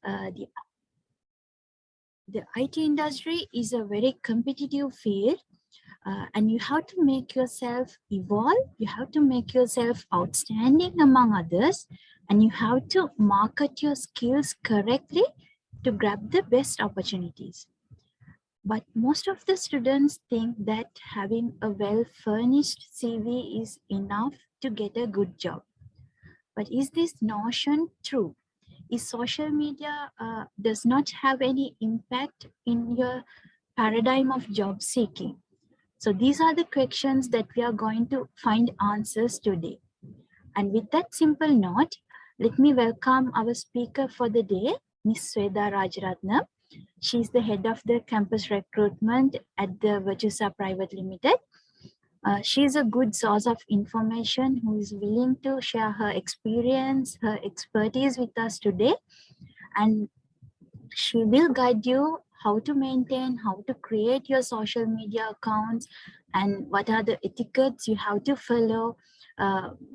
The IT industry is a very competitive field, and you have to make yourself evolve, you have to make yourself outstanding among others, and you have to market your skills correctly to grab the best opportunities. But most of the students think that having a well-furnished CV is enough to get a good job. But is this notion true? Is social media does not have any impact in your paradigm of job seeking? So these are the questions that we are going to find answers today. And with that simple note, let me welcome our speaker for the day, Ms. Suweda Rajaratnam. She's the head of the campus recruitment at the Virtusa Private Limited. She's a good source of information who is willing to share her experience, her expertise with us today. And she will guide you how to maintain, how to create your social media accounts, and what are the etiquettes you have to follow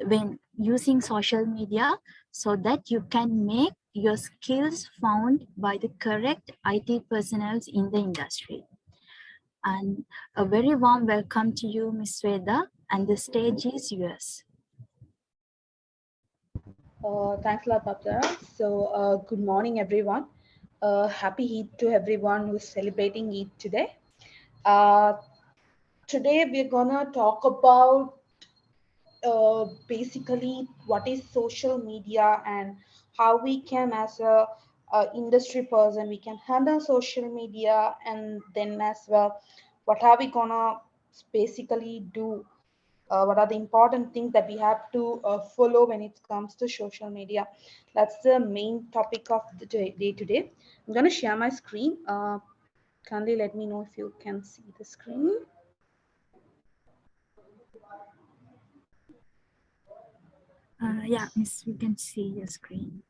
when using social media, so that you can make your skills found by the correct IT personnel in the industry. And a very warm welcome to you, Ms. Sweda, and the stage is yours. Thanks a lot, Papdara. So, good morning, everyone. Happy Eid to everyone who's celebrating Eid today. Uh, Today, we're gonna talk about basically what is social media and how we can, as a industry person, we can handle social media, and then as well, what are we gonna basically do, what are the important things that we have to follow when it comes to social media. That's the main topic of the day today. I'm going to share my screen. Kindly let me know if you can see the screen. Yeah, Miss, we can see your screen.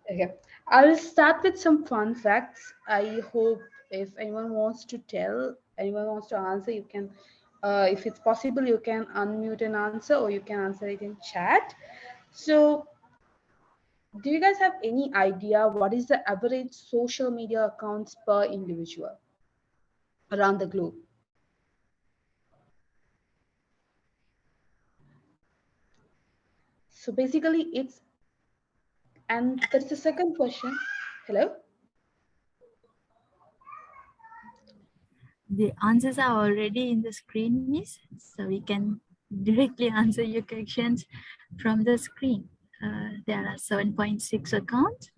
Okay, I'll start with some fun facts. I hope if anyone wants to tell, anyone wants to answer, you can, if it's possible, you can unmute and answer, or you can answer it in chat. So, do you guys have any idea what is the average social media accounts per individual around the globe? So basically it's, and that's the second question. Hello? The answers are already in the screen, Miss, so we can directly answer your questions from the screen. There are 7.6 accounts.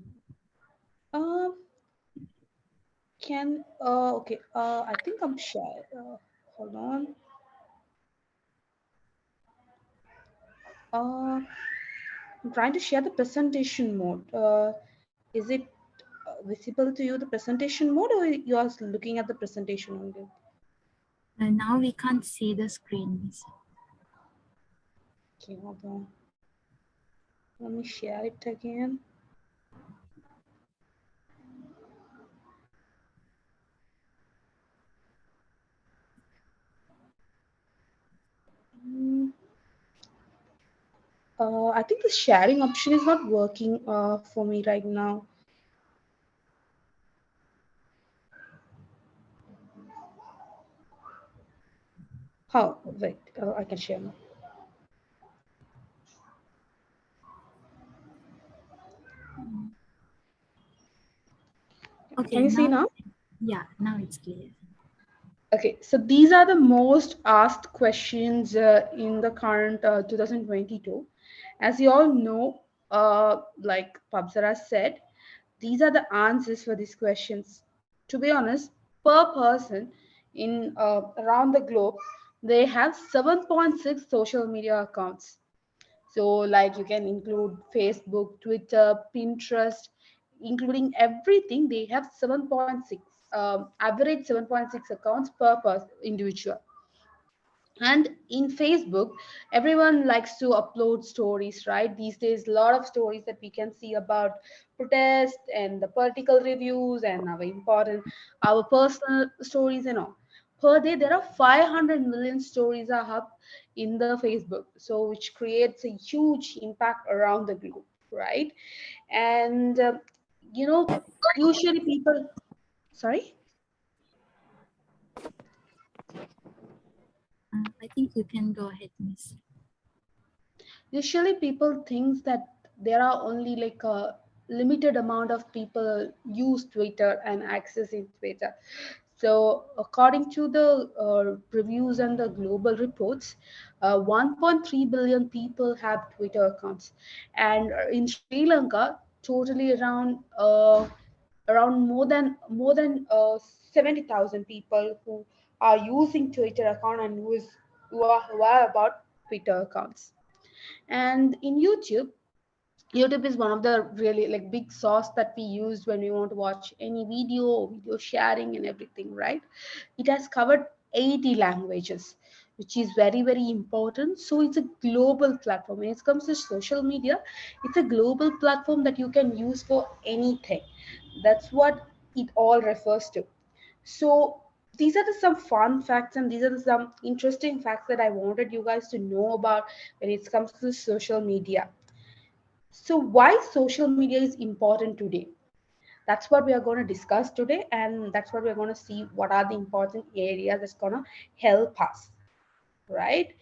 Um, okay, I think I'm shy. Hold on. I'm trying to share the presentation mode. Is it visible to you, the presentation mode, or you are looking at the presentation only? Now we can't see the screen, Miss. Okay, hold on. Let me share it again. I think the sharing option is not working for me right now. How? Wait, I can share now. Okay, Can you see now, now? yeah, now it's clear. Okay, so these are the most asked questions in the current 2022. As you all know, like Pabsara said, these are the answers for these questions. To be honest, per person in around the globe, they have 7.6 social media accounts. So, like you can include Facebook, Twitter, Pinterest, including everything, they have 7.6, average 7.6 accounts per individual. And in Facebook, everyone likes to upload stories, right? These days, a lot of stories that we can see about protest and the political reviews and our personal stories and all. Per day, there are 500 million stories are up in the Facebook, so which creates a huge impact around the globe, right? And You know, usually people, sorry? I think you can go ahead, Miss. Usually people think that there are only like a limited amount of people use Twitter and accessing Twitter. So according to the reviews and the global reports, 1.3 billion people have Twitter accounts, and in Sri Lanka totally around more than 70,000 people who are using Twitter account and who are about Twitter accounts. And in YouTube is one of the really like big source that we use when we want to watch any video sharing and everything, right? It has covered 80 languages, which is very very important. So it's a global platform. When it comes to social media, it's a global platform that you can use for anything. That's what it all refers to. So these are some fun facts, and these are some interesting facts that I wanted you guys to know about when it comes to social media. So, why social media is important today? That's what we are going to discuss today, and that's what we're going to see what are the important areas that's going to help us, right?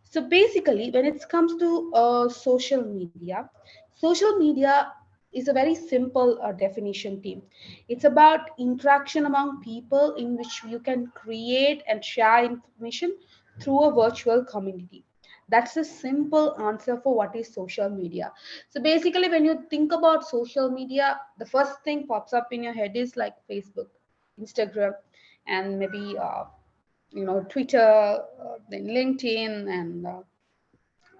So, basically, when it comes to social media is a very simple definition team. It's about interaction among people in which you can create and share information through a virtual community. That's a simple answer for what is social media. So basically, when you think about social media, the first thing pops up in your head is like Facebook, Instagram, and maybe Twitter, then LinkedIn, and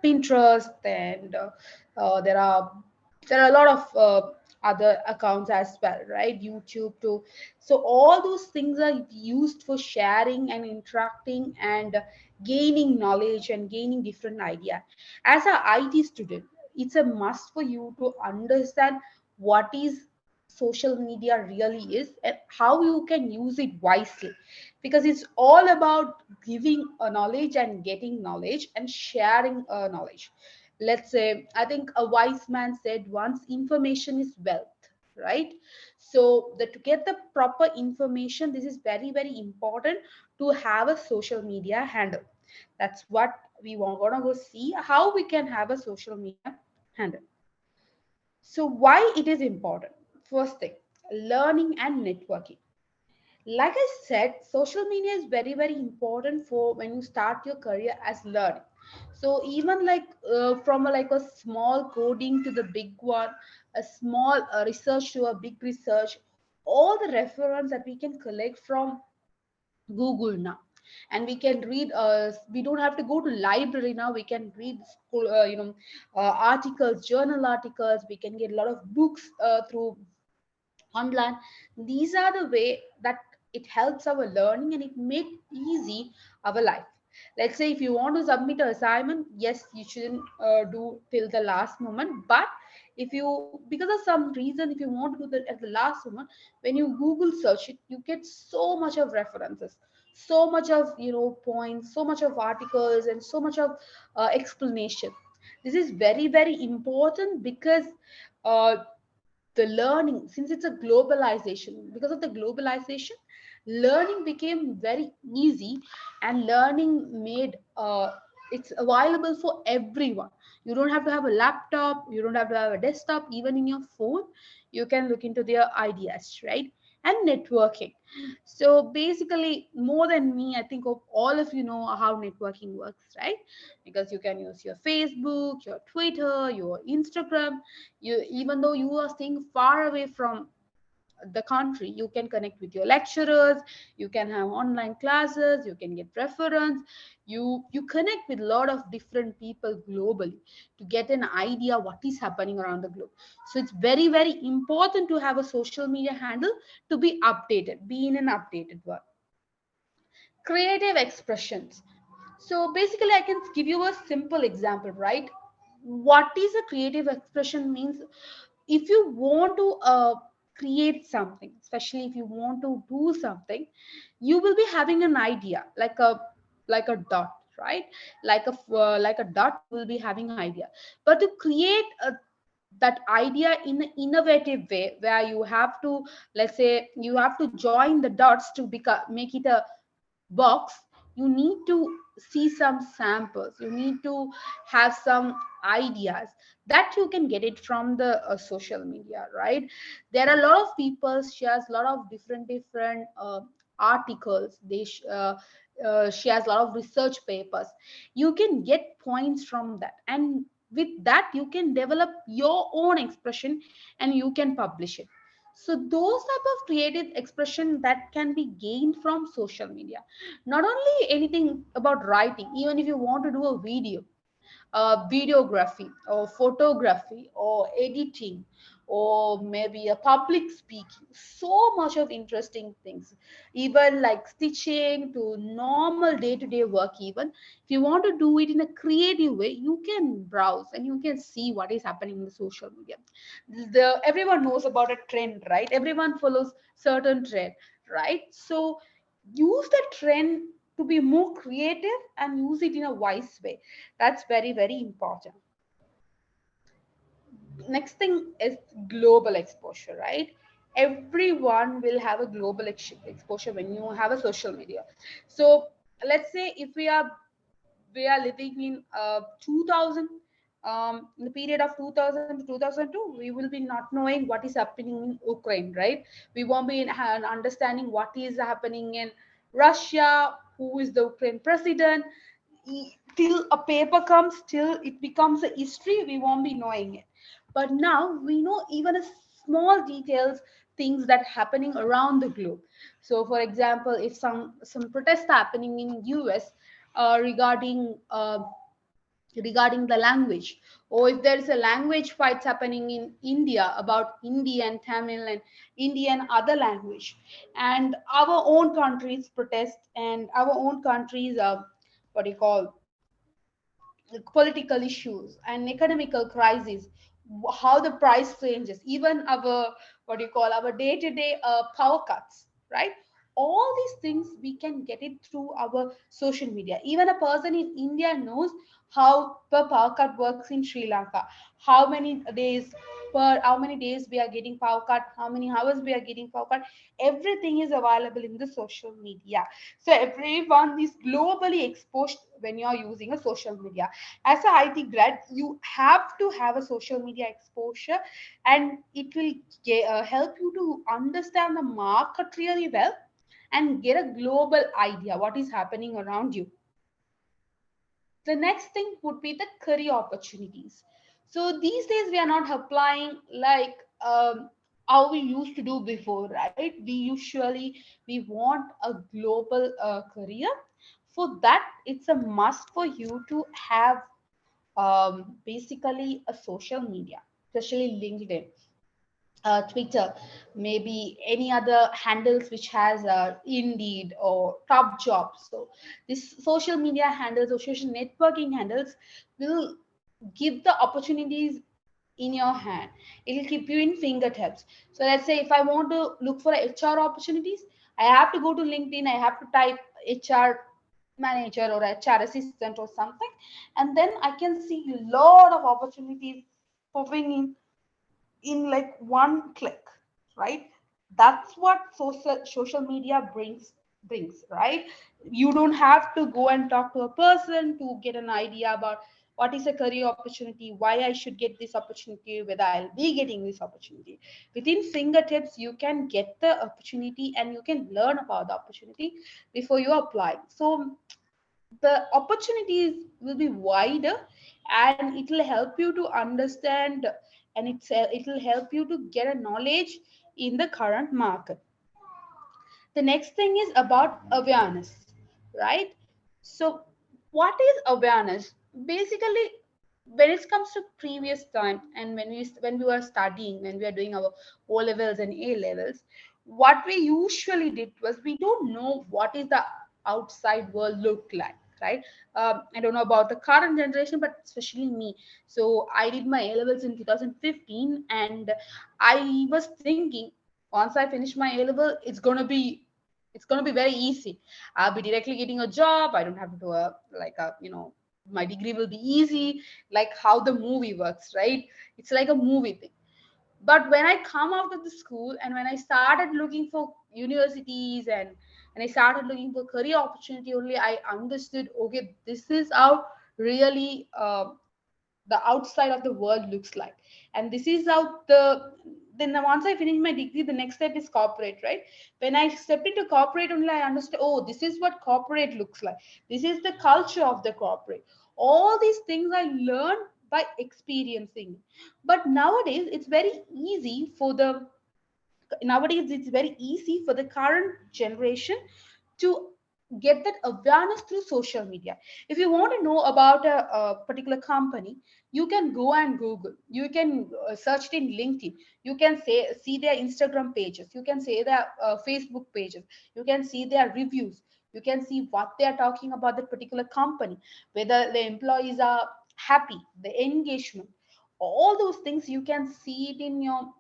Pinterest, and there are a lot of other accounts as well, right? YouTube too. So all those things are used for sharing and interacting and gaining knowledge and gaining different idea. As a IT student, it's a must for you to understand what is social media really is and how you can use it wisely, because it's all about giving a knowledge and getting knowledge and sharing a knowledge. Let's say, I think a wise man said once, information is wealth, right? So that to get the proper information, this is very very important to have a social media handle. That's what we want gonna go see, how we can have a social media handle. So why it is important? First thing, learning and networking. Like I said, social media is very very important for when you start your career as learning. So even like from like a small coding to the big one, a small research to a big research, all the reference that we can collect from Google now. And we can read, we don't have to go to library now, we can read school, articles, journal articles, we can get a lot of books through online. These are the way that it helps our learning and it make easy our life. Let's say if you want to submit an assignment, yes, you shouldn't do till the last moment, but if you, because of some reason, if you want to do that at the last moment, when you Google search it, you get so much of references, so much of points, so much of articles, and so much of explanation. This is very very important because uh, the learning, since it's a globalization, because of the globalization, learning became very easy, and learning made it's available for everyone. You don't have to have a laptop, you don't have to have a desktop, even in your phone you can look into their ideas, right? And networking. So basically, more than me, I think of all of you know how networking works, right? Because you can use your Facebook, your Twitter, your Instagram. You, even though you are staying far away from the country, you can connect with your lecturers, you can have online classes, you can get reference, you connect with a lot of different people globally to get an idea what is happening around the globe. So it's very very important to have a social media handle to be updated, be in an updated world. Creative expressions. So basically, I can give you a simple example, right? What is a creative expression means, if you want to create something, especially if you want to do something, you will be having an idea like a dot, right? Like a dot, you will be having an idea. But to create that idea in an innovative way, where you have to, let's say, you have to join the dots to make it a box. You need to see some samples, you need to have some ideas, that you can get it from the social media, right? There are a lot of people shares a lot of different articles, shares a lot of research papers. You can get points from that, and with that you can develop your own expression and you can publish it. So those type of creative expression that can be gained from social media. Not only anything about writing, even if you want to do a video, videography or photography or editing, or maybe a public speaking, so much of interesting things, even like stitching to normal day-to-day work. Even if you want to do it in a creative way, you can browse and you can see what is happening in the social media. Everyone knows about a trend, right? Everyone follows certain trend, right? So use the trend to be more creative and use it in a wise way. That's very, very important. Next thing is global exposure, right? Everyone will have a global exposure when you have a social media. So let's say if we are living in 2000, in the period of 2000 to 2002, we will be not knowing what is happening in Ukraine, right? We won't be understanding what is happening in Russia, who is the Ukraine president. Till a paper comes, till it becomes a history, we won't be knowing it. But now we know even a small details, things that happening around the globe. So for example, if some protest happening in US regarding the language, or if there is a language fights happening in India about Hindi and Tamil and Indian other language, and our own countries protest, and our own countries what do you call, political issues and economical crises, how the price changes, even our, what do you call, our day-to-day power cuts, right? All these things we can get it through our social media. Even a person in India knows how the power cut works in Sri Lanka, how many days how many days we are getting power cut, how many hours we are getting power cut. Everything is available in the social media. So everyone is globally exposed when you are using a social media. As a IT grad, you have to have a social media exposure, and it will help you to understand the market really well and get a global idea what is happening around you. The next thing would be the career opportunities. So these days we are not applying like how we used to do before, right? We want a global career. For that, it's a must for you to have basically a social media, especially LinkedIn, Twitter, maybe any other handles which has Indeed or Top Jobs. So this social media handles or social networking handles will give the opportunities in your hand. It will keep you in fingertips. So let's say if I want to look for HR opportunities, I have to go to LinkedIn. I have to type HR manager or HR assistant or something, and then I can see a lot of opportunities popping in like one click, right? That's what social media brings, right? You don't have to go and talk to a person to get an idea about what is a career opportunity, why I should get this opportunity, whether I'll be getting this opportunity. Within fingertips, you can get the opportunity and you can learn about the opportunity before you apply. So the opportunities will be wider, and it will help you to understand, and it will help you to get a knowledge in the current market. The next thing is about awareness, right? So what is awareness? Basically, when it comes to previous time, and when we were studying, when we are doing our O levels and A levels, what we usually did was we don't know what is the outside world look like, right? I don't know about the current generation, but especially me. So I did my A levels in 2015, and I was thinking once I finish my A level, it's gonna be very easy. I'll be directly getting a job. I don't have to do a like a my degree will be easy, like how the movie works, right? It's like a movie thing. But when I come out of the school and when I started looking for universities and I started looking for career opportunity, only I understood, okay, this is how really the outside of the world looks like. And this is how then once I finish my degree, the next step is corporate, right? When I stepped into corporate, only I understood, oh, this is what corporate looks like, this is the culture of the corporate. All these things I learned by experiencing. But nowadays it's very easy for the current generation to get that awareness through social media. If you want to know about a particular company, you can go and Google, you can search it in LinkedIn, you can see their Instagram pages, you can see their Facebook pages, you can see their reviews, you can see what they are talking about that particular company, whether the employees are happy, the engagement, all those things you can see it in your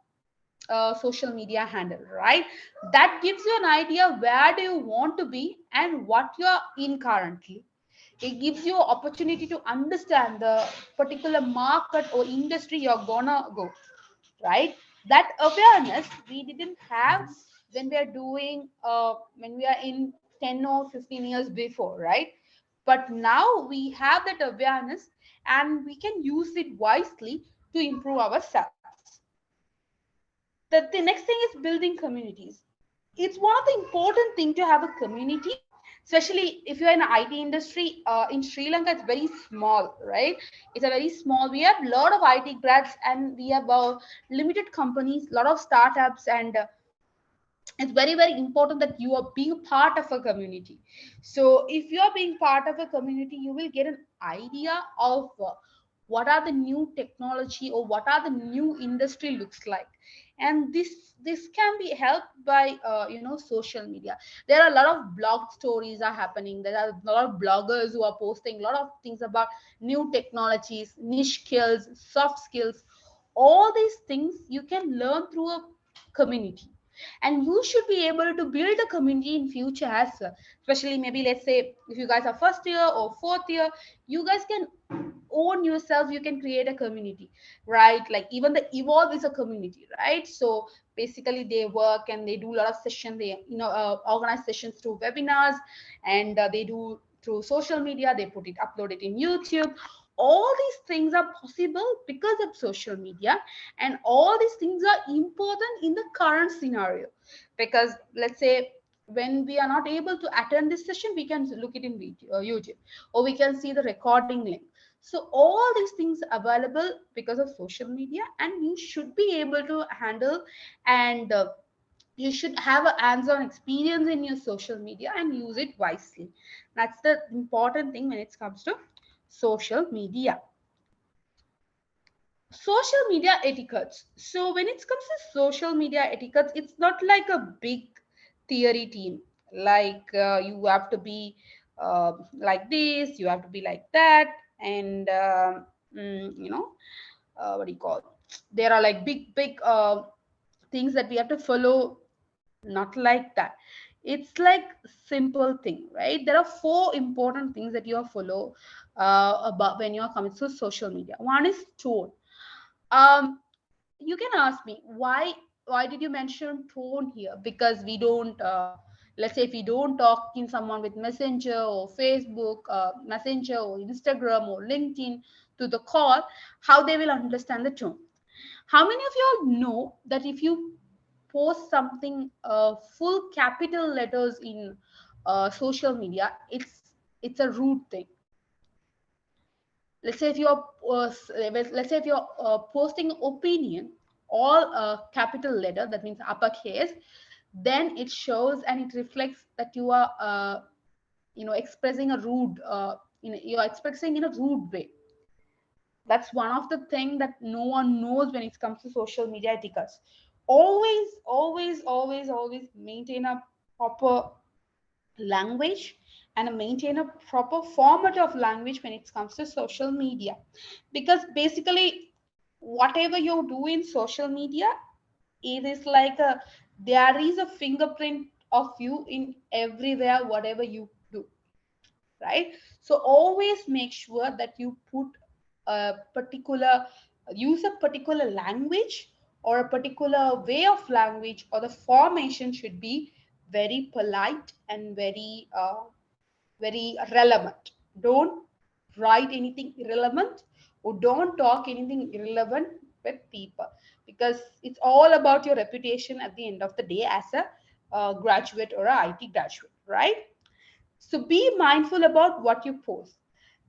social media handle, right? That gives you an idea where do you want to be and what you're in currently. It gives you opportunity to understand the particular market or industry you're gonna go, right? That awareness we didn't have when we are doing when we are in 10 or 15 years before, right? But now we have that awareness and we can use it wisely to improve ourselves. The next thing is building communities. It's one of the important thing to have a community, especially if you're in the IT industry. In Sri Lanka, it's very small, right? It's a very small. We have a lot of IT grads and we have limited companies, a lot of startups, and it's very very important that you are being part of a community. So if you are being part of a community, you will get an idea of what are the new technology or what are the new industry looks like. And this can be helped by social media. There are a lot of blog stories are happening, there are a lot of bloggers who are posting a lot of things about new technologies, niche skills, soft skills. All these things you can learn through a community, and you should be able to build a community in future as well. Especially maybe let's say if you guys are first year or fourth year, you guys can own yourself, you can create a community, right? Like even the evolve is a community, right? So basically they work and they do a lot of sessions, they organize sessions through webinars, and they do through social media, they upload it in YouTube. All these things are possible because of social media, and all these things are important in the current scenario. Because let's say when we are not able to attend this session, we can look it in YouTube, or we can see the recording link. So all these things are available because of social media, and you should be able to handle, and you should have a hands-on experience in your social media and use it wisely. That's the important thing when it comes to social media. Social media etiquettes. So when it comes to social media etiquettes, it's not like a big theory team, like you have to be like this, you have to be like that, and what do you call, there are like big things that we have to follow. Not like that. It's like simple thing, right? There are four important things that you follow about when you are coming to social media. One is tone. um you can ask me why did you mention tone here? Because we don't let's say if we don't talk in someone with messenger or Facebook messenger or Instagram or LinkedIn to the call, how they will understand the tone? How many of you all know that if you post something full capital letters in social media, it's a rude thing? Let's say if you're let's say if you're posting opinion all capital letter, that means uppercase, then it shows and it reflects that you are expressing a rude you're expressing in a rude way. That's one of the thing that no one knows when it comes to social media etiquette. Always maintain a proper language and maintain a proper format of language when it comes to social media. Because basically whatever you do in social media, it is like there is a fingerprint of you in everywhere whatever you do. right? So always make sure that you put a particular, use a particular language or a particular way of language, or the formation should be very polite and very relevant. Don't write anything irrelevant, or don't talk anything irrelevant with people, because it's all about your reputation at the end of the day as a graduate or a IT graduate, right? So be mindful about what you post.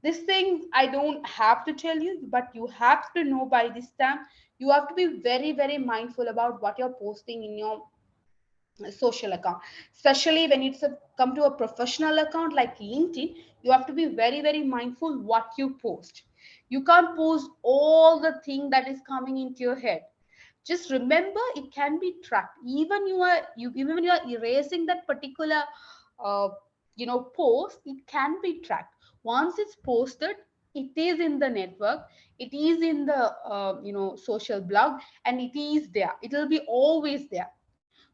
This thing I don't have to tell you, but you have to know by this time. You have to be very, very mindful about what you're posting in your social account, especially when it's come to a professional account like LinkedIn. You have to be very, very mindful what you post. You can't post all the thing that is coming into your head. Just remember, it can be tracked. Even when you are erasing that particular uh, post, it can be tracked. Once it's posted, it is in the network, it is in the social blog, and it is there, it will be always there.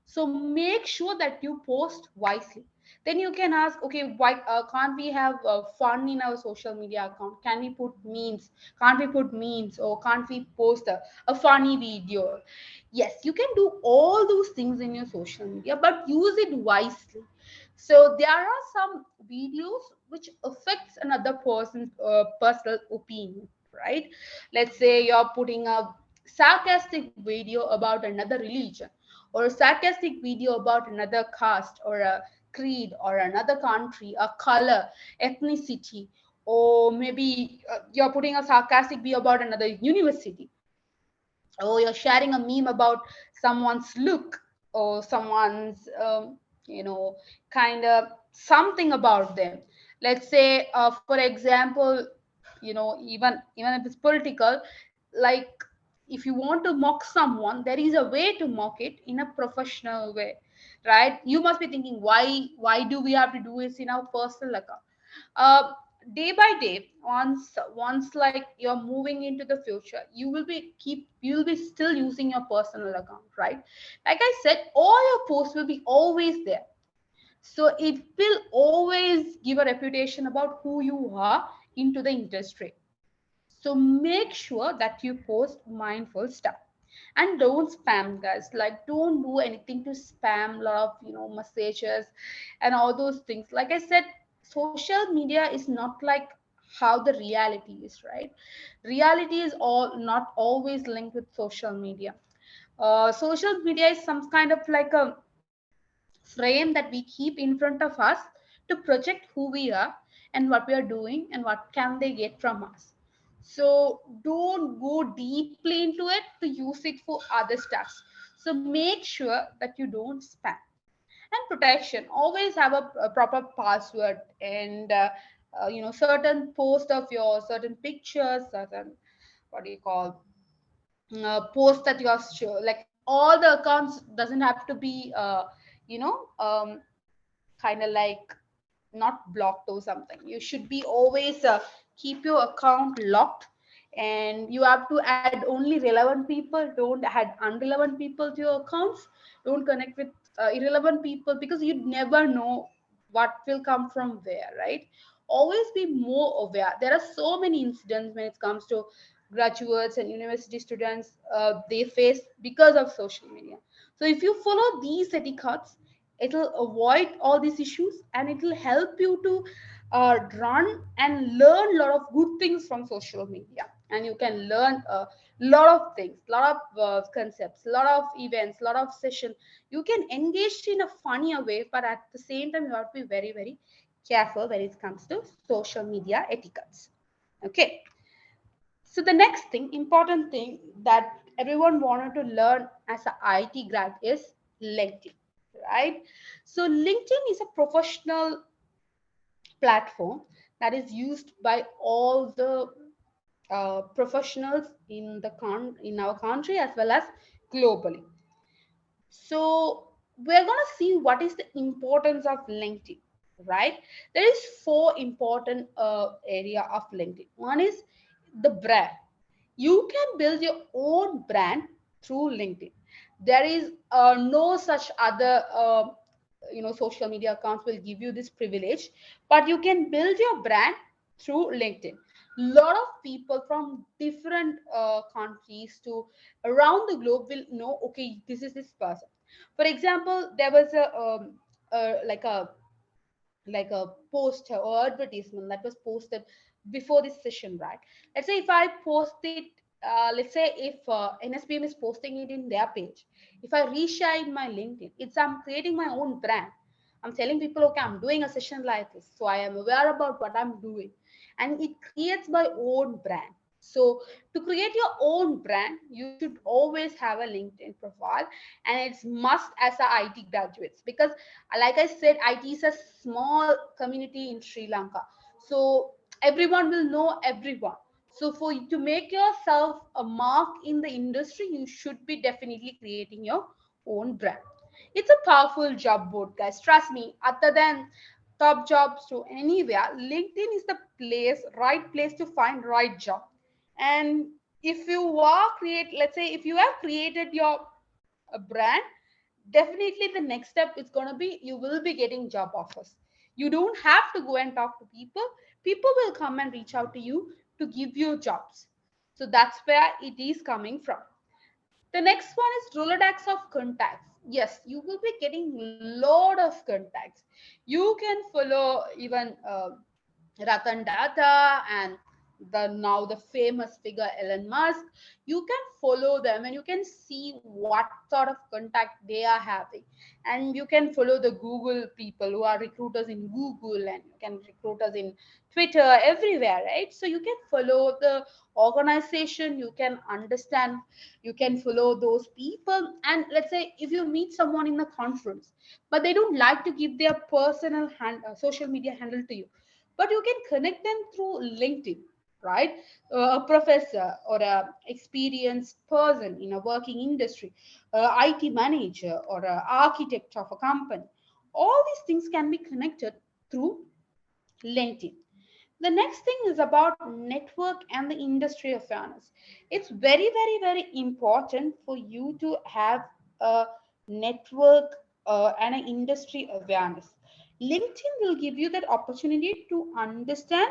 So make sure that you post wisely. Then you can ask, okay, why can't we have fun in our social media account? Can we put memes? Can't we put memes, or can't we post a funny video? Yes, you can do all those things in your social media, but use it wisely. So there are some videos which affects another person's personal opinion, right? Let's say you're putting a sarcastic video about another religion, or a sarcastic video about another caste or a creed or another country, a color, ethnicity, or maybe you're putting a sarcastic video about another university, or you're sharing a meme about someone's look, or someone's kind of something about them. Let's say for example, even if it's political, like, if you want to mock someone, there is a way to mock it in a professional way, right? You must be thinking, why do we have to do this in our personal account? uh, Day by day, once like you're moving into the future, you will be still using your personal account, right? Like I said, all your posts will be always there, so it will always give a reputation about who you are into the industry. So make sure that you post mindful stuff, and don't spam, guys. Like, don't do anything to spam lot of messages and all those things. Like I said, social media is not like how the reality is, right? Reality is all not always linked with social media. Social media is some kind of like a frame that we keep in front of us to project who we are and what we are doing and what can they get from us. So don't go deeply into it to use it for other stuff. So make sure that you don't spam. And protection, always have a proper password, and certain post of yours, certain pictures, certain, what do you call, post that you are sure, like all the accounts doesn't have to be you know um, kind of like not blocked or something. You should be always keep your account locked, and you have to add only relevant people. Don't add unrelevant people to your accounts. Don't connect with irrelevant people, because you never know what will come from where, right? Always be more aware. There are so many incidents when it comes to graduates and university students they face because of social media. So if you follow these etiquettes, it'll avoid all these issues, and it'll help you to run and learn a lot of good things from social media. And you can learn a lot of things, lot of concepts, lot of events, lot of session. You can engage in a funnier way, but at the same time you have to be very, very careful when it comes to social media etiquettes. Okay, so the next thing, important thing that everyone wanted to learn as an IT grad is LinkedIn, right? So LinkedIn is a professional platform that is used by all the professionals in in our country as well as globally. So we're going to see what is the importance of LinkedIn, right? There is four important area of LinkedIn. One is the brand. You can build your own brand through LinkedIn. There is no such other social media accounts will give you this privilege, but you can build your brand through LinkedIn. Lot of people from different countries to around the globe will know, okay, this is this person. For example, there was like a poster or advertisement that was posted before this session, right? Let's say if I post it, let's say if NSBM is posting it in their page, if I reshare in my LinkedIn, I'm creating my own brand. I'm telling people, okay, I'm doing a session like this, so I am aware about what I'm doing, and it creates my own brand. So to create your own brand, you should always have a LinkedIn profile, and it's must as a IT graduates, because like I said, IT is a small community in Sri Lanka, so everyone will know everyone. So for you to make yourself a mark in the industry, you should be definitely creating your own brand. It's a powerful job board, guys, trust me. Other than top jobs to anywhere, LinkedIn is the right place to find right job. And if you are create let's say if you have created your brand, definitely the next step is going to be you will be getting job offers. You don't have to go and talk to people. People will come and reach out to you to give you jobs. So that's where it is coming from. The next one is Rolodex of contacts. Yes, you will be getting lot of contacts. You can follow even Ratan Tata and the famous figure Elon Musk. You can follow them and you can see what sort of contact they are having. And you can follow the Google people who are recruiters in Google, and you can recruiters in Twitter, everywhere, right? So you can follow the organization, you can understand, you can follow those people. And let's say if you meet someone in a conference, but they don't like to give their personal social media handle to you, but you can connect them through LinkedIn, right? A professor or a experienced person in a working industry, a IT manager or an architect of a company, all these things can be connected through LinkedIn. The next thing is about network and the industry awareness. It's very, very, very important for you to have a network and an industry awareness. LinkedIn will give you that opportunity to understand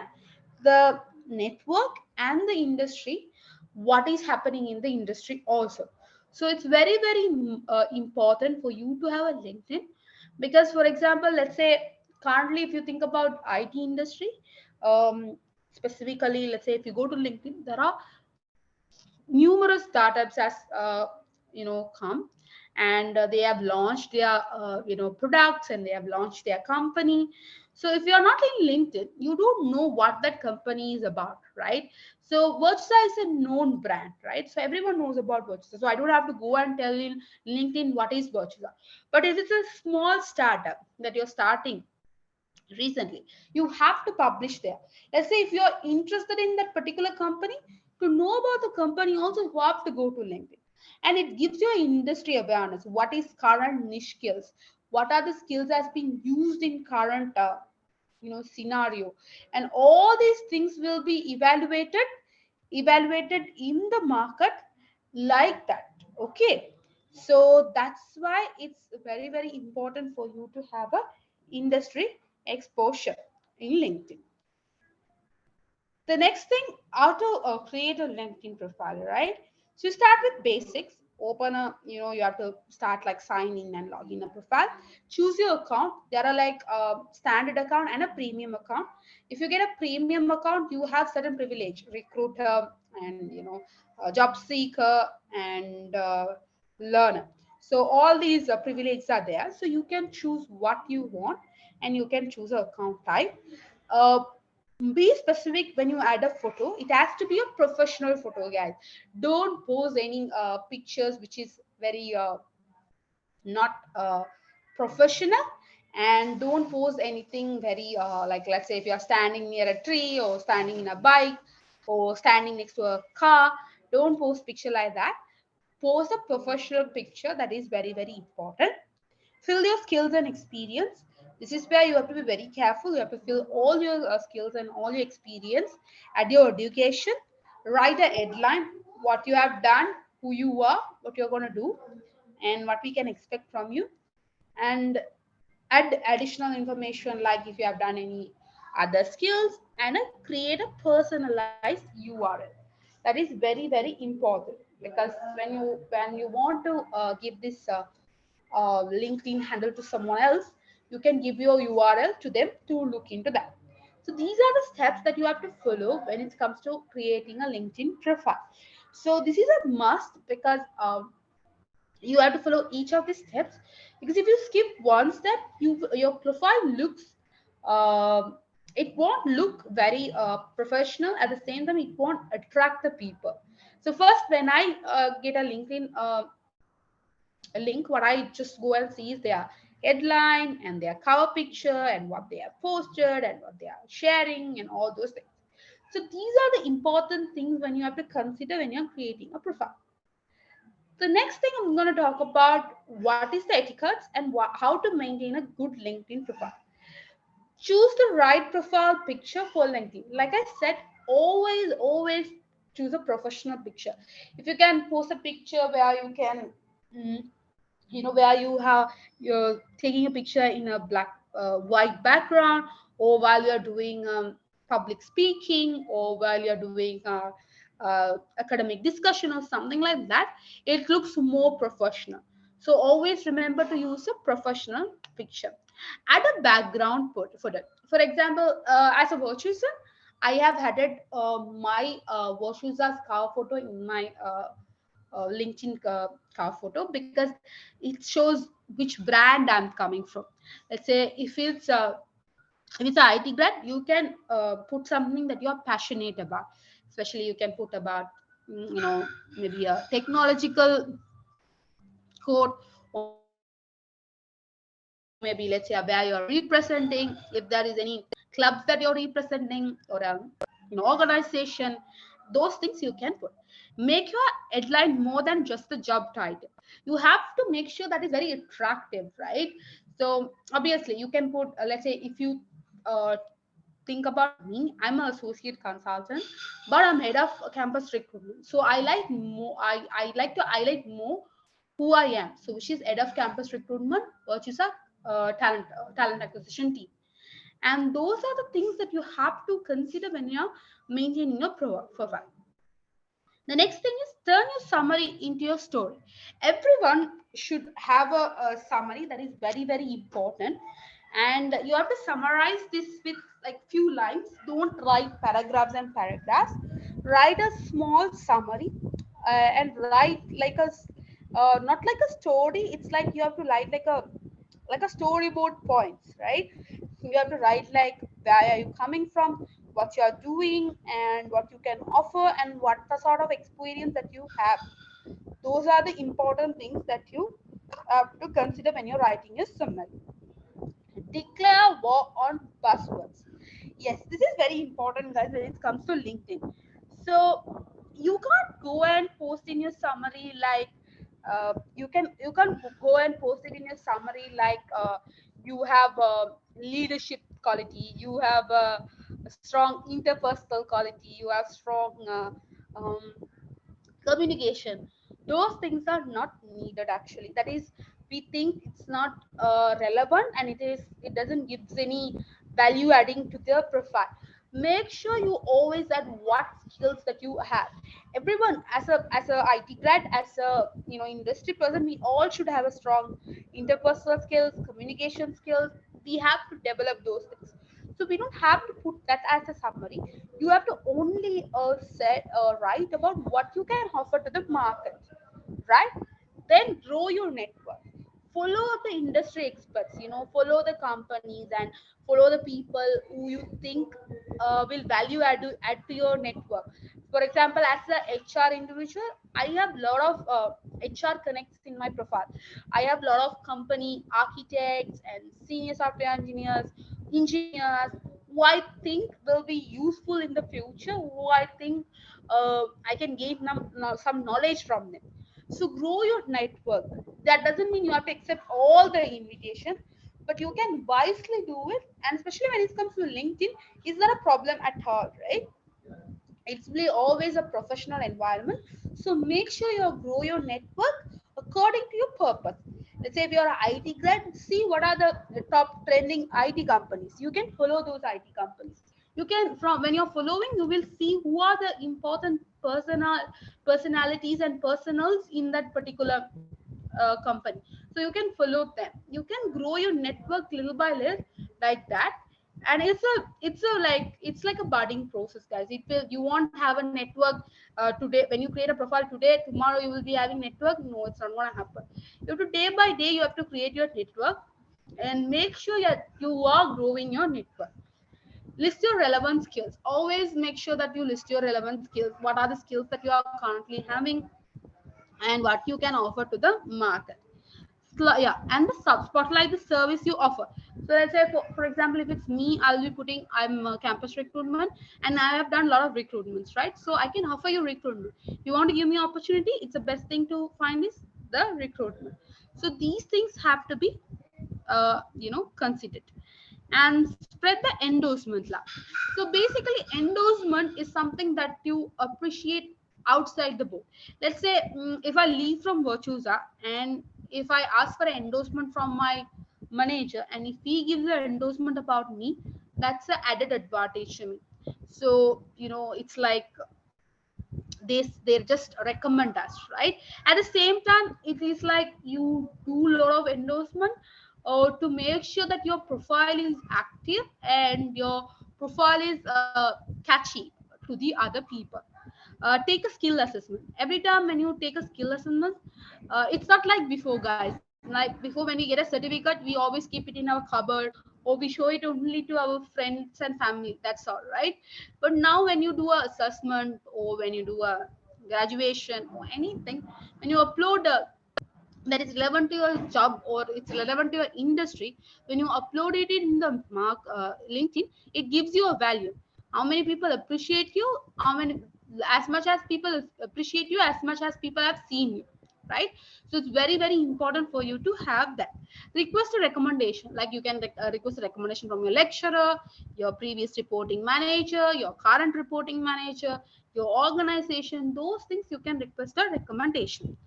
the network and the industry, what is happening in the industry also. So it's very, very important for you to have a LinkedIn, because for example, let's say currently if you think about IT industry, specifically, let's say if you go to LinkedIn, there are numerous startups as come, and they have launched their products, and they have launched their company. So if you're not in LinkedIn, you don't know what that company is about, right? So Virtusa is a known brand, right? So everyone knows about Virtusa, so I don't have to go and tell in LinkedIn what is Virtusa. But if it's a small startup that you're starting recently, you have to publish there. Let's say if you're interested in that particular company, to know about the company also, you have to go to LinkedIn. And it gives you industry awareness. What is current niche skills, what are the skills that's being used in current scenario, and all these things will be evaluated in the market, like that. Okay, so that's why it's very, very important for you to have a industry exposure in LinkedIn. The next thing, how to create a LinkedIn profile, right? So you start with basics. Open a, you have to start like sign in and log in a profile. Choose your account. There are like a standard account and a premium account. If you get a premium account, you have certain privilege, recruiter and job seeker and learner. So all these privileges are there. So you can choose what you want, and you can choose an account type. Uh, be specific when you add a photo. It has to be a professional photo, guys. Don't post any pictures which is very not professional. And don't post anything very like, let's say if you're standing near a tree or standing in a bike or standing next to a car, don't post picture like that. Post a professional picture. That is very, very important. Fill your skills and experience. This is where you have to be very careful. You have to fill all your skills and all your experience. Add your education. Write a headline, what you have done, who you are, what you're going to do, and what we can expect from you. And add additional information like if you have done any other skills, and create a personalized URL. That is very very important, because when you want to give this LinkedIn handle to someone else, you can give your URL to them to look into that. So these are the steps that you have to follow when it comes to creating a LinkedIn profile. So this is a must, because you have to follow each of these steps, because if you skip one step, your profile looks it won't look very professional. At the same time, it won't attract the people. So first, when I get a LinkedIn a link, what I just go and see is their headline and their cover picture and what they have posted and what they are sharing and all those things. So these are the important things when you have to consider when you're creating a profile. The next thing I'm going to talk about what is the etiquettes and how to maintain a good LinkedIn profile. Choose the right profile picture for LinkedIn. Like I said, always choose a professional picture. If you can post a picture where you can mm, where you're taking a picture in a black white background, or while you're doing public speaking, or while you're doing academic discussion or something like that, it looks more professional. So always remember to use a professional picture. Add a background for that. For example, as a Virtusa, I have added my Virtusa's cover photo in my LinkedIn cover photo, because it shows which brand I'm coming from. Let's say if it's a IT grad, you can put something that you are passionate about. Especially, you can put about maybe a technological quote, or maybe let's say where you are representing, if there is any clubs that you're representing, or organization. Those things you can put. Make your headline more than just the job title. You have to make sure that is very attractive, right? So obviously you can put, let's say if you uh, think about me, I'm an associate consultant, but I'm head of campus recruitment. So I like to highlight more who I am. So which is head of campus recruitment, which is a talent acquisition team. And those are the things that you have to consider when you're maintaining your profile. The next thing is turn your summary into your story. Everyone should have a summary. That is very, very important. And you have to summarize this with like few lines. Don't write paragraphs and paragraphs. Write a small summary and write like not like a story. It's like you have to write like a storyboard points, right? You have to write like where are you coming from, what you are doing, and what you can offer, and what the sort of experience that you have. Those are the important things that you have to consider when you're writing a summary. Declare war on buzzwords. Yes, this is very important, guys, when it comes to LinkedIn. So you can't go and post in your summary like you can go and post it in your summary like you have leadership quality, you have a strong interpersonal quality, you have strong um, communication. Those things are not needed actually. That is, we think it's not relevant, and it doesn't give any value adding to their profile. Make sure you always add what skills that you have. Everyone, as a IT grad, as a industry person, we all should have a strong interpersonal skills, communication skills. We have to develop those things. So we don't have to put that as a summary. You have to only write about what you can offer to the market, right? Then grow your network. Follow the industry experts, follow the companies and follow the people who you think will value add to your network. For example, as a HR individual, I have a lot of HR connects in my profile. I have a lot of company architects and senior software engineers who I think will be useful in the future, who I think I can gain some knowledge from them. So grow your network. That doesn't mean you have to accept all the invitation, but you can wisely do it. And especially when it comes to LinkedIn, is not a problem at all, right? It's really always a professional environment. So make sure you grow your network according to your purpose. Let's say if you're an IT grad, see what are the top trending IT companies. You can follow those IT companies. You can, from when you're following, you will see who are the important personalities and personals in that particular company. So you can follow them. You can grow your network little by little, like that. And it's like a budding process, guys. It will, you won't have a network today. When you create a profile today, tomorrow you will be having network. No, it's not going to happen. You have to, day by day, you have to create your network and make sure that you are growing your network. List your relevant skills. Always make sure that you list your relevant skills. What are the skills that you are currently having and what you can offer to the market. Yeah, and the sub spotlight the service you offer. So let's say for example, if it's me, I'll be putting, I'm campus recruitment, and I have done a lot of recruitments, right? So I can offer you recruitment. You want to give me opportunity, it's the best thing to find is the recruitment. So these things have to be considered. And spread the endorsement lab. So basically endorsement is something that you appreciate outside the board. Let's say, if I leave from Virtusa and if I ask for an endorsement from my manager, and if he gives an endorsement about me, that's an added advantage to me. So it's like they just recommend us, right? At the same time, it is like you do a lot of endorsement to make sure that your profile is active and your profile is catchy to the other people. Take a skill assessment. Every time when you take a skill assessment, it's not like before, guys. Like before, when we get a certificate, we always keep it in our cupboard, or we show it only to our friends and family. That's all, right? But now when you do a assessment, or when you do a graduation or anything, when you upload that is relevant to your job or it's relevant to your industry, when you upload it in the LinkedIn, it gives you a value. How many people appreciate you, how many, as much as people appreciate you, as much as people have seen you, right? So it's very very important for you to have that. Request a recommendation, like you can request a recommendation from your lecturer, your previous reporting manager, your current reporting manager, your organization. Those things you can request a recommendation.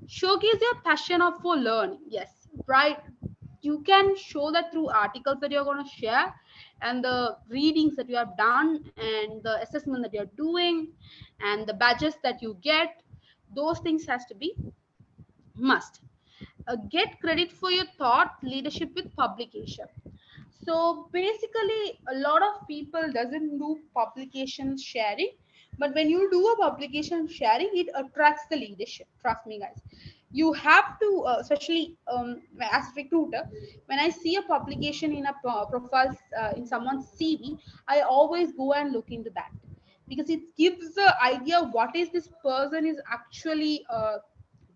Showcase your passion of for learning. Yes, right. You can show that through articles that you're going to share, and the readings that you have done, and the assessment that you're doing, and the badges that you get. Those things has to be must. Get credit for your thought leadership with publication. So basically a lot of people doesn't do publication sharing, but when you do a publication sharing, it attracts the leadership. Trust me, guys. You have to, especially as recruiter, when I see a publication in a profile, in someone's CV, I always go and look into that, because it gives the idea of what is this person is actually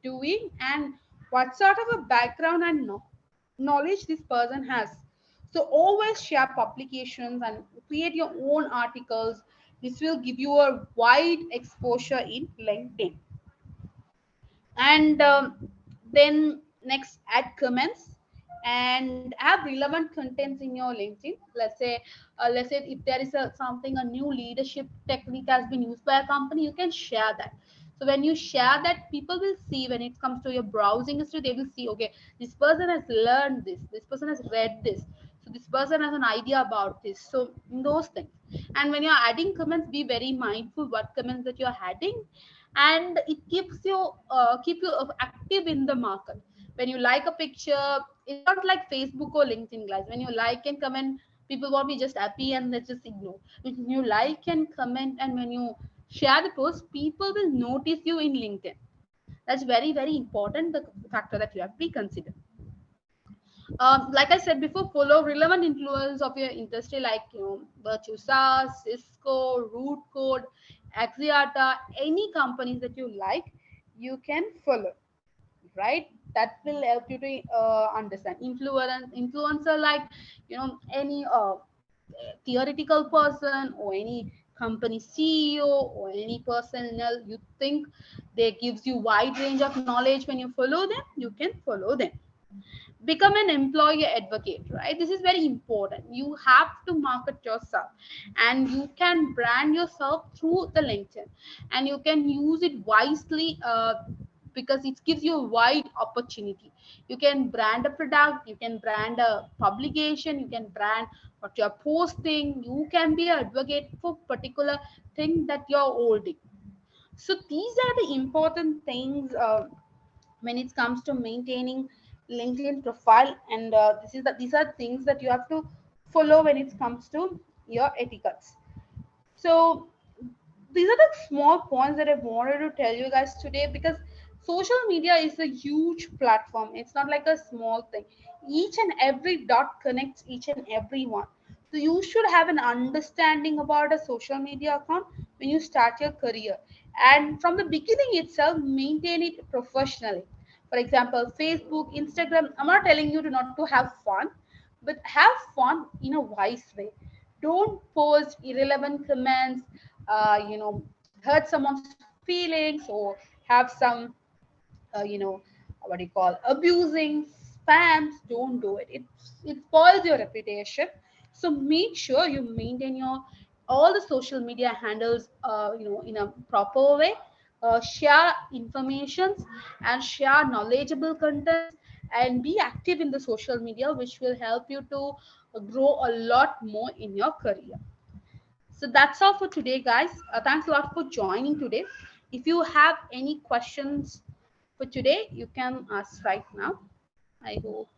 doing, and what sort of a background and knowledge this person has. So always share publications and create your own articles. This will give you a wide exposure in LinkedIn. And then next, add comments and have relevant contents in your LinkedIn. Let's say if there is something, a new leadership technique has been used by a company, you can share that. So when you share that, people will see, when it comes to your browsing history, they will see, okay, this person has learned this person has read this, so this person has an idea about this. So in those things. And when you're adding comments, be very mindful what comments that you're adding, and it keep you active in the market. When you like a picture, it's not like Facebook or LinkedIn, guys. When you like and comment, people won't be just happy and they just ignore. When you like and comment, and when you share the post, people will notice you in LinkedIn. That's very very important, the factor that you have to be considered. Like I said before, follow relevant influence of your industry, like Virtusa, Cisco, Root Code, Axiata, any companies that you like, you can follow, right? That will help you to understand. Influencer, like any theoretical person, or any company CEO, or any personnel you think they gives you wide range of knowledge. When you follow them, you can follow them. Become an employee advocate, right? This is very important. You have to market yourself, and you can brand yourself through the LinkedIn, and you can use it wisely because it gives you a wide opportunity. You can brand a product, you can brand a publication, you can brand what you're posting, you can be an advocate for particular thing that you're holding. So these are the important things when it comes to maintaining LinkedIn profile, and these are things that you have to follow when it comes to your etiquettes. So these are the small points that I wanted to tell you guys today, because social media is a huge platform. It's not like a small thing. Each and every dot connects each and every one. So you should have an understanding about a social media account when you start your career. And from the beginning itself, maintain it professionally. For example, Facebook, Instagram, I'm not telling you to not to have fun, but have fun in a wise way. Don't post irrelevant comments, hurt someone's feelings, or have some what do you call, abusing spams. Don't do it. It spoils your reputation. So make sure you maintain your all the social media handles in a proper way. Share informations and share knowledgeable contents, and be active in the social media, which will help you to grow a lot more in your career. So that's all for today, guys. Thanks a lot for joining today. If you have any questions for today, you can ask right now. I hope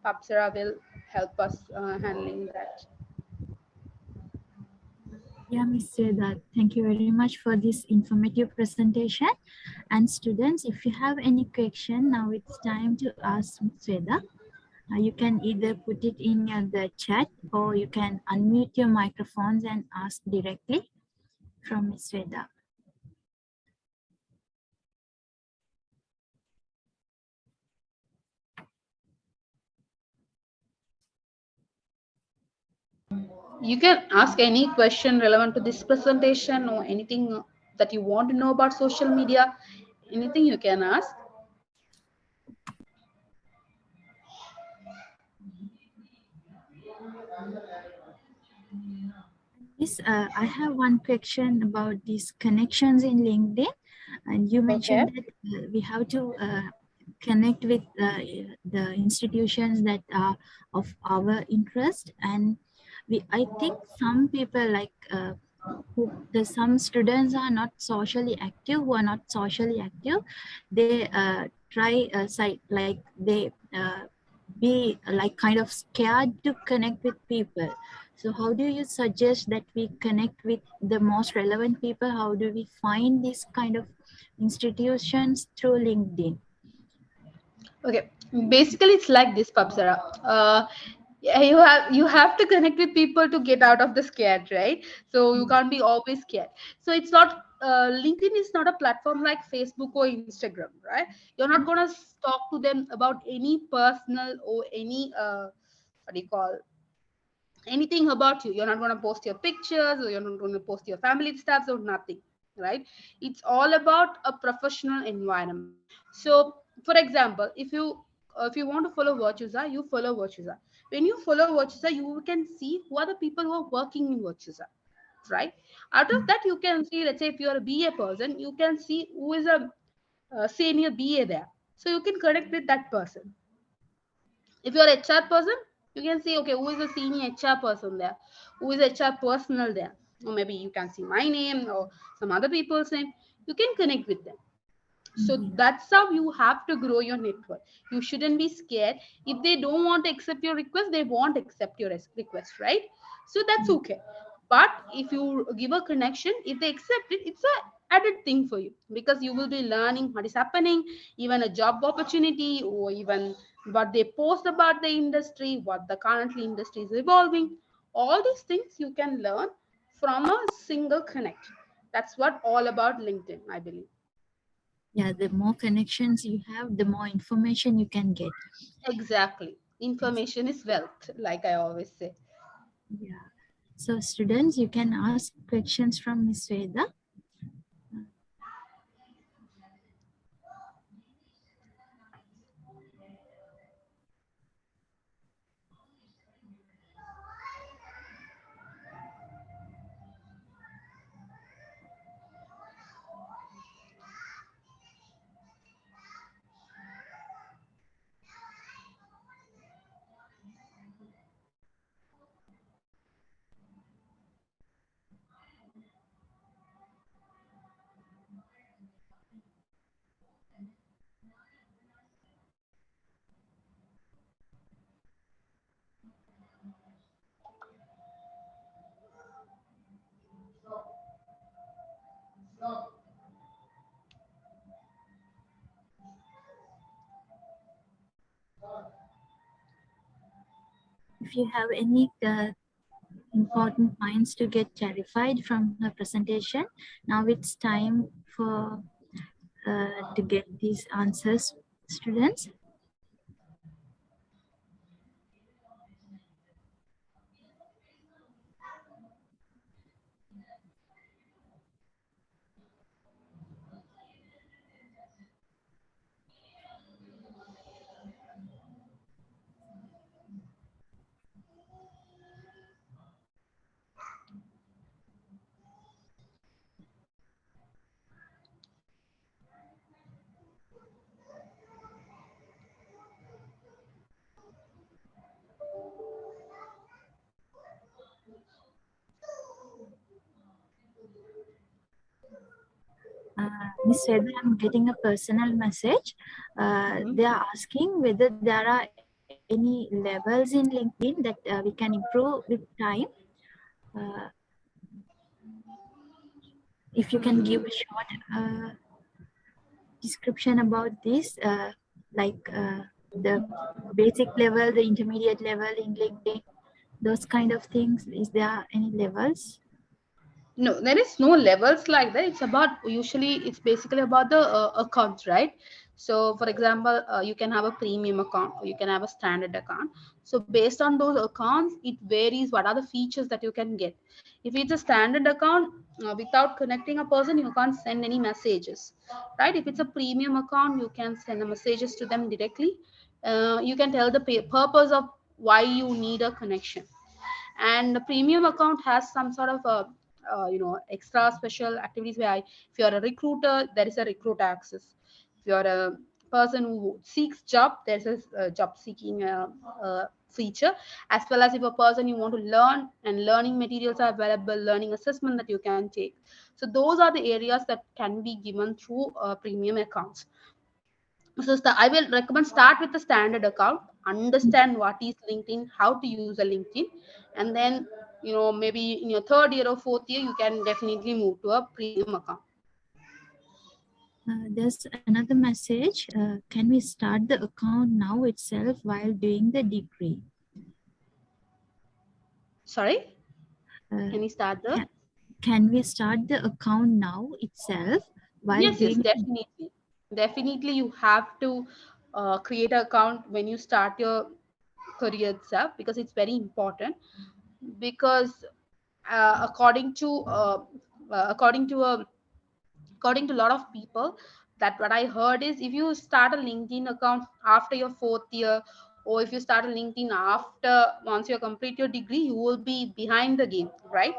Papsara will help us handling that. Yeah, Ms. Sweda, thank you very much for this informative presentation. And students, if you have any question, now it's time to ask Ms. Sweda. You can either put it in the chat, or you can unmute your microphones and ask directly from Ms. Sweda. You can ask any question relevant to this presentation, or anything that you want to know about social media. Anything you can ask. Yes, I have one question about these connections in LinkedIn. And you Okay. mentioned that we have to connect with the institutions that are of our interest. And I think some people some students are not socially active, who are not socially active. They try like they be like kind of scared to connect with people. So how do you suggest that we connect with the most relevant people? How do we find this kind of institutions through LinkedIn? Okay, basically it's like this, Papsara. Yeah, you have to connect with people to get out of the scared, right? So you can't be always scared. So it's not LinkedIn is not a platform like Facebook or Instagram, right? You're not gonna talk to them about any personal or any what do you call, anything about you. You're not going to post your pictures, or you're not going to post your family stuff, or nothing, right? It's all about a professional environment. So for example, if you want to follow Virtusa, you follow Virtusa. When you follow Virtusa, you can see who are the people who are working in Virtusa, right? Out of that, you can see, let's say if you're a BA person, you can see who is a senior BA there, so you can connect with that person. If you're HR person, you can see, okay, who is the senior HR person there, who is HR personnel there, or maybe you can see my name or some other people's name. You can connect with them. So Yeah. that's how you have to grow your network. You shouldn't be scared. If they don't want to accept your request, they won't accept your request, right? So that's Yeah. okay. But if you give a connection, if they accept it, it's a added thing for you, because you will be learning what is happening, even a job opportunity, or even what they post about the industry, what the currently industry is evolving. All these things you can learn from a single connect. That's what all about LinkedIn, I believe. Yeah, the more connections you have, the more information you can get. Exactly. Yes. Information is wealth, like I always say. Yeah. So students, you can ask questions from Ms. Veda. If you have any important points to get clarified from her presentation, now it's time for to get these answers, students. Miss Sweda, I'm getting a personal message. They are asking whether there are any levels in LinkedIn that we can improve with time. Uh, if you can give a short description about this, like the basic level, the intermediate level in LinkedIn, those kind of things. Is there any levels? No, there is no levels like that. It's about, usually it's basically about the accounts, right? So for example, you can have a premium account or you can have a standard account. So based on those accounts, it varies what are the features that you can get. If it's a standard account, without connecting a person, you can't send any messages, right? If it's a premium account, you can send the messages to them directly. You can tell the purpose of why you need a connection. And the premium account has some sort of extra special activities where if you're a recruiter, there is a recruit access. If you're a person who seeks job, there's a job seeking feature, as well as if a person you want to learn, and learning materials are available, learning assessment that you can take. So those are the areas that can be given through premium accounts. So I will recommend start with the standard account, understand what is LinkedIn, how to use a LinkedIn, and then maybe in your third year or fourth year you can definitely move to a premium account. There's another message. Can we start the account now itself while doing the degree? Sorry, can you start the? Can we start the account now itself while Yes, doing? definitely you have to create an account when you start your career itself, because it's very important. Because according to according to a according to a lot of people, that what I heard is, if you start a LinkedIn account after your fourth year, or if you start a LinkedIn after once you complete your degree, you will be behind the game, right?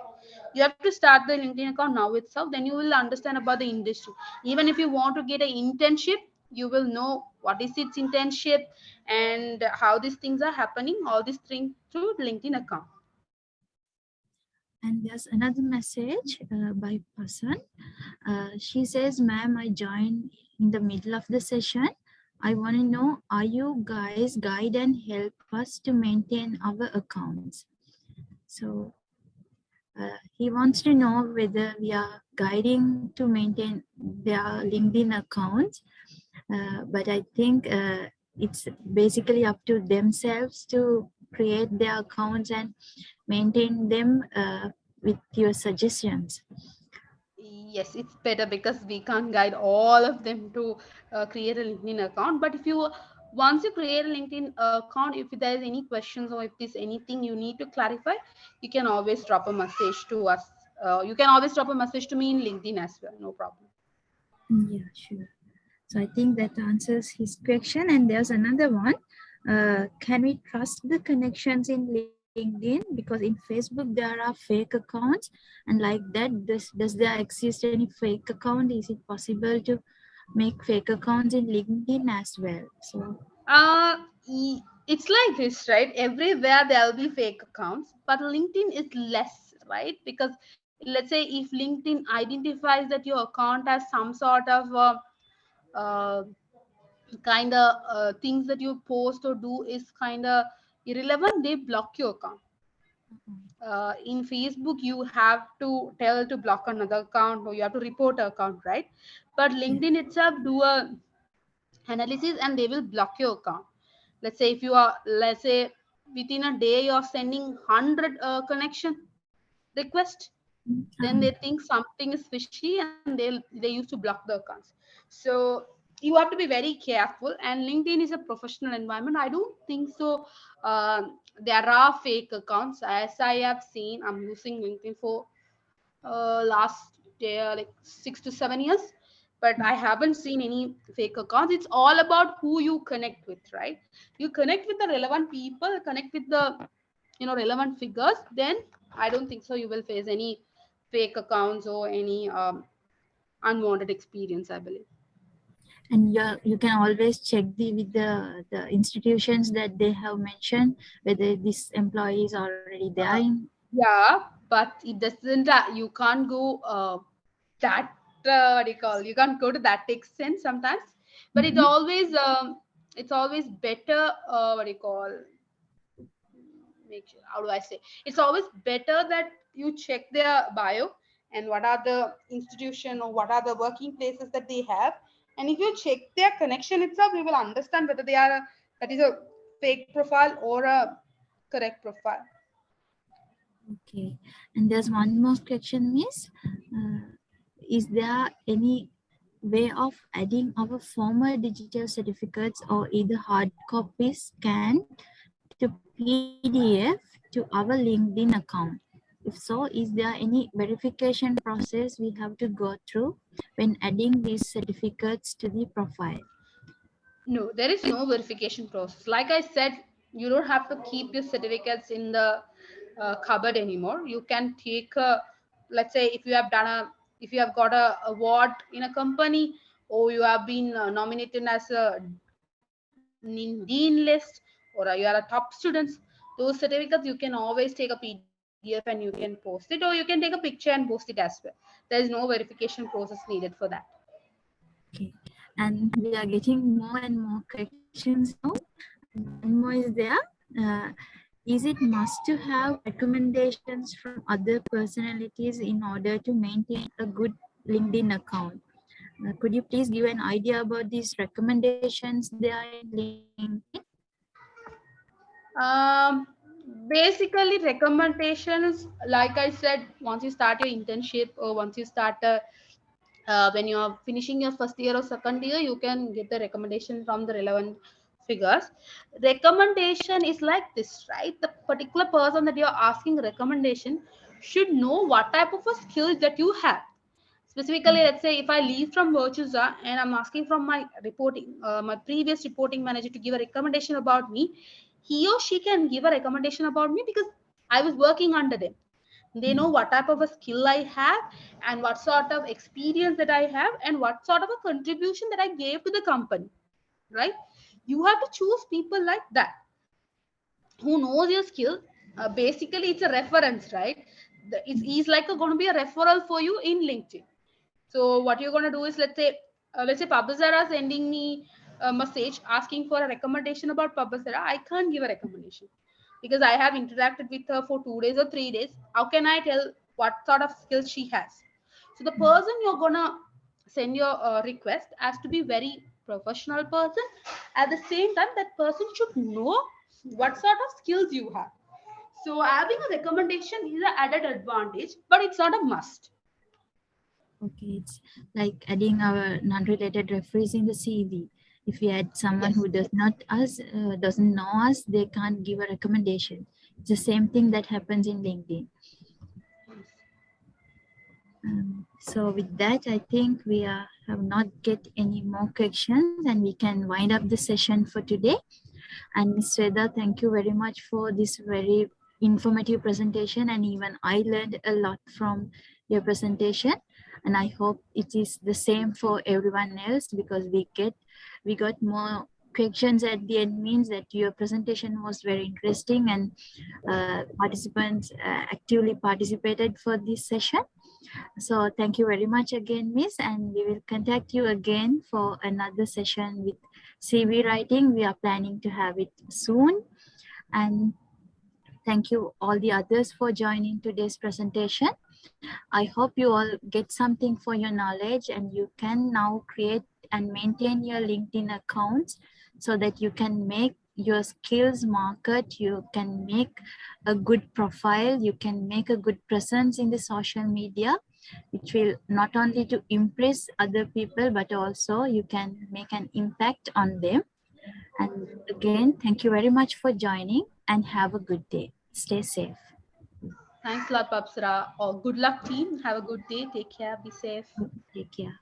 You have to start the LinkedIn account now itself, then you will understand about the industry. Even if you want to get an internship, you will know what is its internship and how these things are happening, all these things through LinkedIn account. And there's another message by person. She says, ma'am, I joined in the middle of the session. I want to know, are you guys guide and help us to maintain our accounts? So he wants to know whether we are guiding to maintain their LinkedIn accounts. But I think it's basically up to themselves to create their accounts and maintain them with your suggestions. Yes, it's better because we can't guide all of them to create a LinkedIn account. But if you once you create a LinkedIn account, if there is any questions or if there's anything you need to clarify, you can always drop a message to us. You can always drop a message to me in LinkedIn as well. No problem. Yeah, sure. So I think that answers his question. And there's another one. Can we trust the connections in LinkedIn? Because in Facebook there are fake accounts, and like that, does there exist any fake account? Is it possible to make fake accounts in LinkedIn as well? So It's like this, right? Everywhere there'll be fake accounts, but LinkedIn is less, right? Because let's say if LinkedIn identifies that your account has some sort of uh, kind of things that you post or do is kind of irrelevant, they block your account. In Facebook you have to tell to block another account, or you have to report an account, right? But LinkedIn itself do a analysis and they will block your account. Let's say if you are, let's say within a day you're sending 100 connection request, then they think something is fishy and they used to block the accounts. So you have to be very careful, and LinkedIn is a professional environment. I don't think so there are fake accounts. As I have seen, I'm using LinkedIn for last like 6 to 7 years, but I haven't seen any fake accounts. It's all about who you connect with, right? You connect with the relevant people, connect with the relevant figures, then I don't think so you will face any fake accounts or any unwanted experience, I believe. And you can always check with the institutions that they have mentioned whether this employee is already there in. Yeah, but it doesn't you can't go that what do you call, you can't go to that extent sometimes, but Mhm. it's always better what do you call, make sure, how do I say, it's always better that you check their bio and what are the institution or what are the working places that they have, and if you check their connection itself, you will understand whether they are that is a fake profile or a correct profile. Okay, and there's one more question, Miss. Is there any way of adding our former digital certificates or either hard copies scanned to PDF to our LinkedIn account? If so, is there any verification process we have to go through when adding these certificates to the profile? No, there is no verification process. Like I said, you don't have to keep your certificates in the cupboard anymore. You can take a, let's say, if you have got a award in a company, or you have been nominated as a dean list, or you are a top students, those certificates you can always take a PDF and you can post it, or you can take a picture and post it as well. There is no verification process needed for that. Okay, and we are getting more and more questions now. And one more is there. Uh, is it must to have recommendations from other personalities in order to maintain a good LinkedIn account? Could you please give an idea about these recommendations there in LinkedIn? Um, Basically, recommendations, like I said, once you start your internship or once you start when you are finishing your first year or second year, you can get the recommendation from the relevant figures. Recommendation is like this, right? The particular person that you are asking recommendation should know what type of a skill that you have. Specifically, let's say if I leave from Virtusa and I'm asking from my reporting, my previous reporting manager to give a recommendation about me, he or she can give a recommendation about me because I was working under them. They know what type of a skill I have and what sort of experience that I have and what sort of a contribution that I gave to the company, right? You have to choose people like that who knows your skill. Basically, it's a reference, right? It's like going to be a referral for you in LinkedIn. So what you're going to do is, let's say Pabasara sending me a message asking for a recommendation about Pabasara. I can't give a recommendation because I have interacted with her for 2 days or 3 days. How can I tell what sort of skills she has? So the person you're gonna send your request has to be very professional person. At the same time, that person should know what sort of skills you have. So having a recommendation is an added advantage, but it's not a must. Okay, it's like adding our non-related referees in the CV. If we add someone Yes. who doesn't know us, they can't give a recommendation. It's the same thing that happens in LinkedIn. So with that, I think we have not get any more questions and we can wind up the session for today. And Ms. Sweda, thank you very much for this very informative presentation, and even I learned a lot from your presentation, and I hope it is the same for everyone else, because we got more questions at the end. Means that your presentation was very interesting, and participants actively participated for this session. So thank you very much again, Miss, and we will contact you again for another session with CV writing. We are planning to have it soon. And thank you all the others for joining today's presentation. I hope you all get something for your knowledge, and you can now create and maintain your LinkedIn accounts so that you can make your skills market, you can make a good profile, you can make a good presence in the social media, which will not only to impress other people, but also you can make an impact on them. And again, thank you very much for joining and have a good day. Stay safe. Thanks a lot, Papsara. Good luck, team. Have a good day. Take care. Be safe. Take care.